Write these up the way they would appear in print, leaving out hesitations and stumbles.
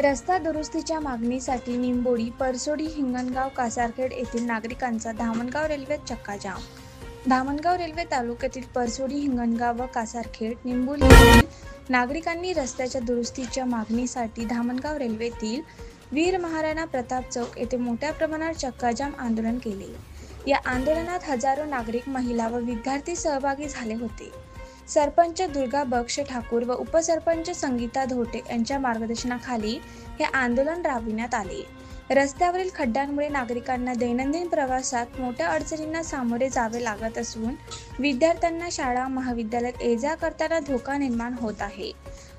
रस्ता दुरुस्तीच्या मागणीसाठी निंबोडी, परसोडी, हिंगणगाव, कासारखेड येथील नागरिकांचा धामणगाव रेल्वेत चक्काजाम। धामणगाव रेल्वे तालुक्यातील परसोडी, हिंगणगाव व कासारखेड, निंबोली येथील नागरिकांनी रस्त्याच्या दुरुस्तीच्या मागणीसाठी धामणगाव रेल्वेतील वीर महाराणा प्रताप चौक येथे मोठ्या प्रमाणात चक्काजाम आंदोलन केले। या आंदोलनात हजारो नागरिक, महिला व विद्यार्थी सहभागी झाले होते। सरपंच दुर्गा बक्ष ठाकूर व उपसरपंच संगीता धोटे यांच्या मार्गदर्शनाखाली हे आंदोलन राबविण्यात आले। रस्त्यावरील खड्ड्यांमुळे नागरिकांना दैनंदिन प्रवासात मोठ्या अडचणींना सामोरे जावे लागत असून विद्यार्थ्यांना शाळा महाविद्यालयात ये-जा करताना धोका निर्माण होत आहे।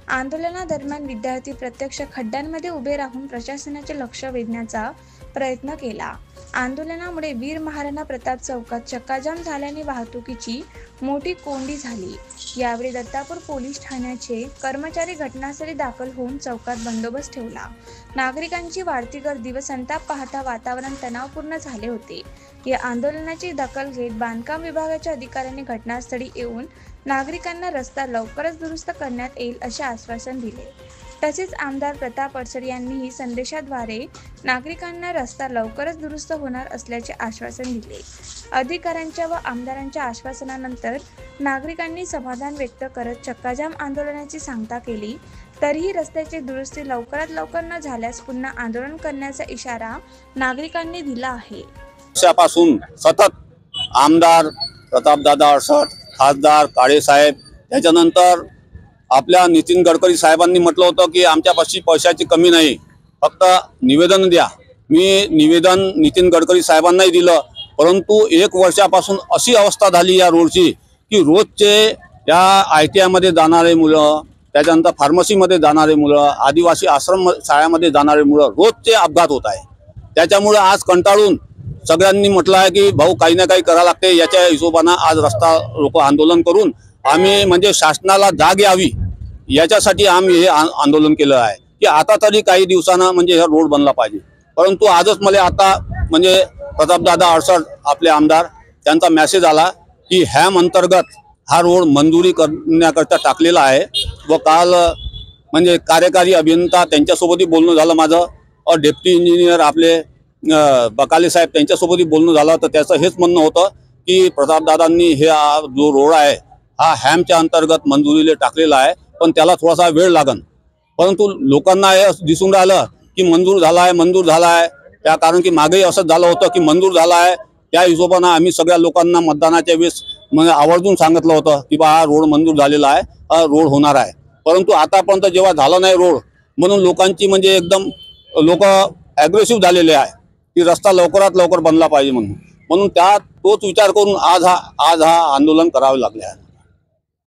आंदोलनादरम्यान विद्यार्थी प्रत्यक्ष खड्ड्यांमध्ये उभे राहून प्रशासनाचे लक्ष वेधण्याचा प्रयत्न केला। आंदोलनामुळे वीर महाराणा प्रताप चौकात चक्काजाम झाल्याने वाहतुकीची मोठी कोंडी झाली। यावेळी दत्तापूर पोलीस ठाण्याचे कर्मचारी घटनास्थळी दाखल होऊन चौकात बंदोबस्त ठेवला। नागरिकांची वाढती गर्दी व संताप पाहता वातावरण तणावपूर्ण झाले होते। या आंदोलनाची दखल घेत बांधकाम विभागाच्या अधिकाऱ्यांनी घटनास्थळी येऊन नागरिकांना रस्ता लवकरच दुरुस्त करण्यात येईल असे आश्वासन दिले। तसेच आमदार प्रताप अडसर यांनीही संदेशाद्वारे नागरिकांना रस्ता लवकरच दुरुस्त होणार असल्याचे आश्वासन दिले। अधिकाऱ्यांच्या व आमदारांच्या आश्वासनानंतर नागरिकांनी समाधान व्यक्त करत चक्काजाम आंदोलनाची सांगता केली। तरीही रस्त्याची दुरुस्ती लवकरात लवकर न झाल्यास पुन्हा आंदोलन करण्याचा इशारा नागरिकांनी दिला आहे। वर्षापासून सतत आमदार प्रतापदादा अडसर, खासदार काळे साहेब, त्याच्यानंतर आपल्या नितीन गडकरी साहेबांनी म्हटलं होतं की आमच्यापाशी पैशाची कमी नाही, फक्त निवेदन द्या। मी निवेदन नितीन गडकरी साहेबांनाही दिलं, परंतु 1 वर्षापासून अशी अवस्था झाली या रोडची की रोजचे या ITI मध्ये जाणारे मुलं, त्याच्यानंतर फार्मसीमध्ये जाणारे मुलं, आदिवासी आश्रम शाळेमध्ये जाणारे मुलं रोजचे अपघात होत आहे। त्याच्यामुळे आज कंटाळून सगळ्यांनी म्हटलं आहे की भाऊ काही ना काही करावं लागते। याच्या हिशोबानं आज रस्ता रोको आंदोलन करून आम्ही म्हणजे शासनाला जाग यावी याच्यासाठी आम्ही हे आंदोलन केलं आहे की आता तरी काही दिवसांना म्हणजे हा रोड बनला पाहिजे। परंतु आजच मला आता म्हणजे प्रतापदादा अडसर आपले आमदार त्यांचा मेसेज आला की हॅम अंतर्गत हा रोड मंजुरी करण्याकरता टाकलेला आहे व काल म्हणजे कार्यकारी अभियंता त्यांच्यासोबतही बोलणं झालं माझं और डेप्टी इंजिनियर आपले बकाले साहेब त्यांच्यासोबतही बोलणं झालं। तर त्याचं हेच म्हणणं होतं की प्रतापदादांनी हे जो रोड आहे हा हॅमच्या अंतर्गत मंजुरीला टाकलेला आहे, पण त्याला थोडासा वेळ लागेल। परंतु लोकांना हे दिसून राहिलं की मंजूर झाला आहे त्या कारण की मागेही असंच झालं होतं की मंजूर झाला आहे। त्या हिशोबानं आम्ही सगळ्या लोकांना मतदानाच्या वेळेस म्हणजे आवर्जून सांगितलं होतं की बा हा रोड मंजूर झालेला आहे, हा रोड होणार आहे। परंतु आतापर्यंत जेव्हा झाला नाही रोड, म्हणून लोकांची म्हणजे एकदम लोक ॲग्रेसिव्ह झालेले आहे की रस्ता लवकरात लवकर बनला पाहिजे म्हणून तोच विचार करून आज हा आंदोलन करावे लागले आहे।